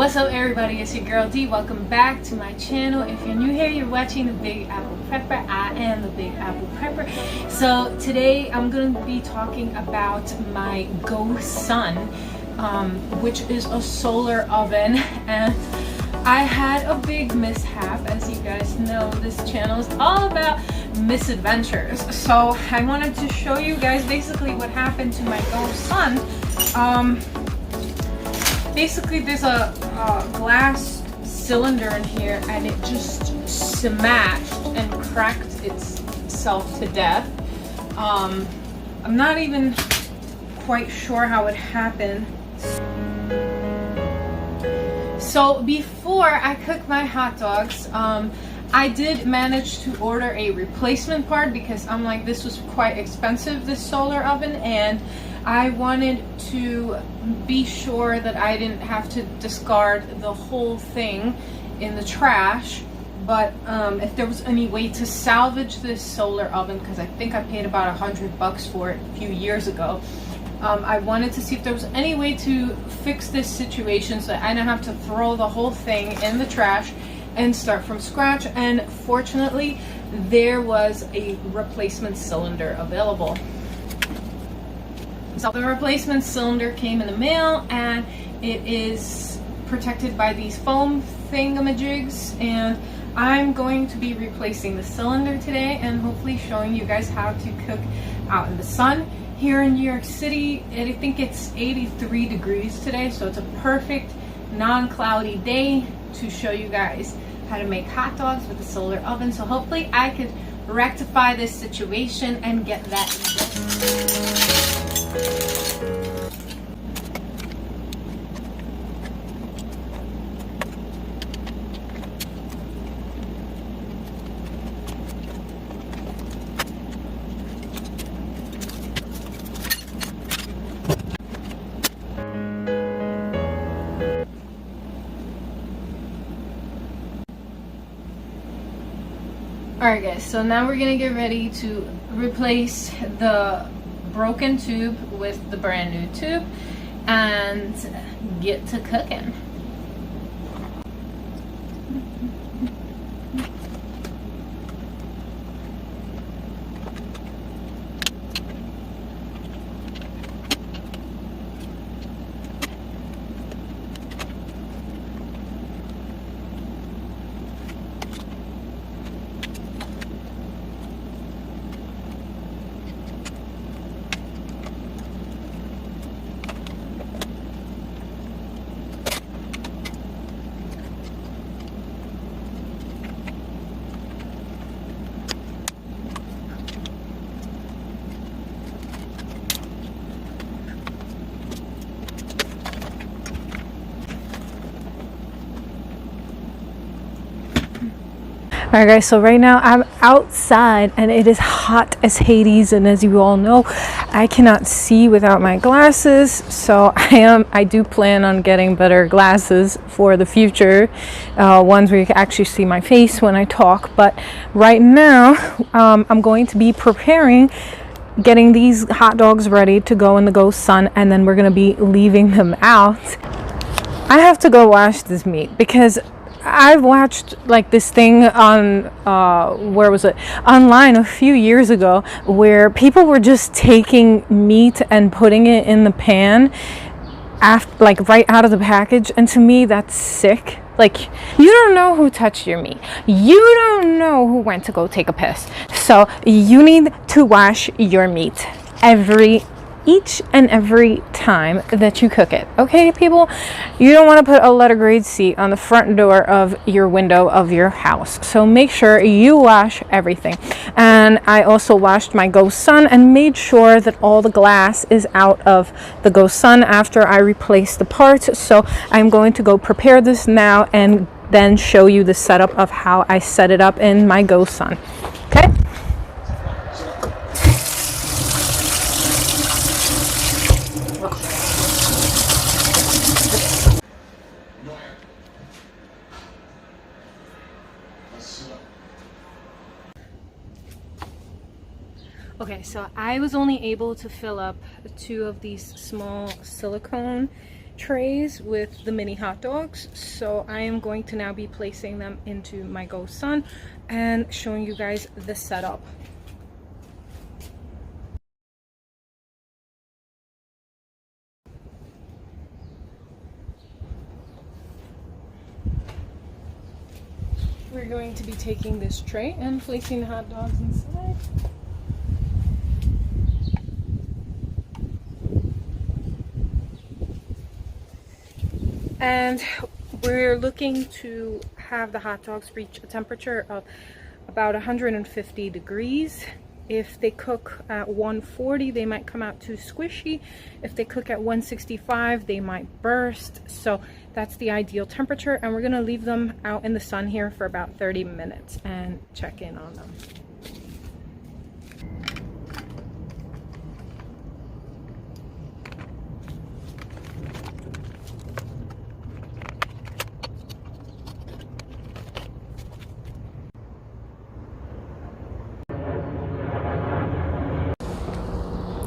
What's up everybody, it's your girl D. Welcome back to my channel. If you're new here, you're watching the Big Apple Prepper. I am the Big Apple Prepper. So today I'm going to be talking about my Go Sun, which is a solar oven, and I had a big mishap. As you guys know, this channel is all about misadventures. So I wanted to show you guys basically what happened to my Go Sun. Basically there's a glass cylinder in here and it just smashed and cracked itself to death. I'm not even quite sure how it happened. So before I cook my hot dogs, I did manage to order a replacement part because I'm like, this was quite expensive, this solar oven, and I wanted to be sure that I didn't have to discard the whole thing in the trash. But if there was any way to salvage this solar oven, because I think I paid about $100 for it a few years ago, I wanted to see if there was any way to fix this situation so that I don't have to throw the whole thing in the trash and start from scratch. And fortunately, there was a replacement cylinder available. So the replacement cylinder came in the mail, and it is protected by these foam thingamajigs, and I'm going to be replacing the cylinder today and hopefully showing you guys how to cook out in the sun. Here in New York City, I think it's 83 degrees today, so it's a perfect non-cloudy day to show you guys how to make hot dogs with the solar oven. So hopefully I could rectify this situation and get that done. Alright guys, so now we're gonna get ready to replace the broken tube with the brand new tube and get to cooking. Alright guys, so right now I'm outside and it is hot as Hades, and as you all know, I cannot see without my glasses, so I do plan on getting better glasses for the future, ones where you can actually see my face when I talk. But right now I'm going to be preparing, getting these hot dogs ready to go in the Go Sun, and then we're going to be leaving them out. I have to go wash this meat because I've watched like this thing on where was it, online a few years ago, where people were just taking meat and putting it in the pan after, like right out of the package, and to me that's sick. Like, you don't know who touched your meat, you don't know who went to go take a piss, so you need to wash your meat each and every time that you cook it. Okay, people? You don't want to put a letter grade seat on the front door of your window of your house. So make sure you wash everything. And I also washed my Go Sun and made sure that all the glass is out of the Go Sun after I replaced the parts. So I'm going to go prepare this now and then show you the setup of how I set it up in my Go Sun. Okay? Okay, so I was only able to fill up 2 of these small silicone trays with the mini hot dogs. So I am going to now be placing them into my GoSun and showing you guys the setup. We're going to be taking this tray and placing the hot dogs inside. And we're looking to have the hot dogs reach a temperature of about 150 degrees. If they cook at 140, they might come out too squishy. If they cook at 165, they might burst. So that's the ideal temperature, and we're gonna leave them out in the sun here for about 30 minutes and check in on them.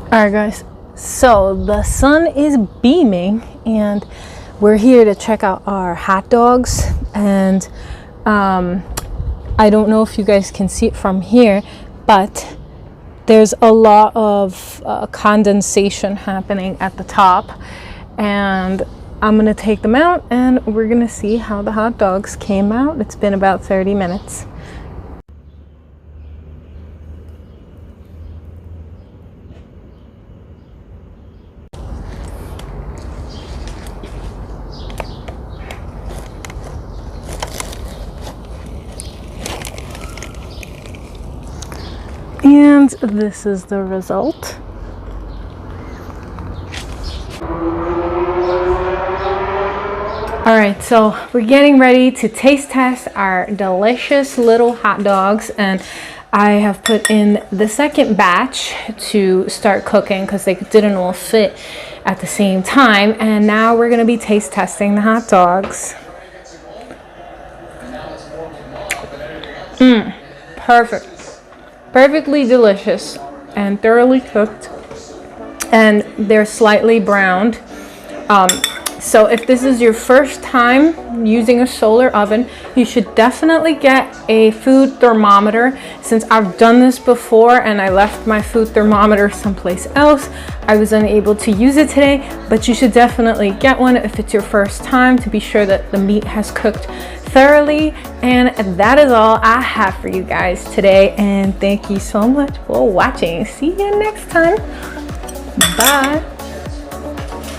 Alright guys, so the sun is beaming and we're here to check out our hot dogs, and I don't know if you guys can see it from here, but there's a lot of condensation happening at the top, and I'm gonna take them out and we're gonna see how the hot dogs came out. It's been about 30 minutes. And this is the result. All right, so we're getting ready to taste test our delicious little hot dogs, and I have put in the second batch to start cooking because they didn't all fit at the same time. And now we're gonna be taste testing the hot dogs. Perfect. Perfectly delicious and thoroughly cooked, and they're slightly browned. So if this is your first time using a solar oven, you should definitely get a food thermometer. Since I've done this before and I left my food thermometer someplace else, I was unable to use it today, but you should definitely get one if it's your first time, to be sure that the meat has cooked thoroughly. And that is all I have for you guys today, and thank you so much for watching. See you next time. Bye.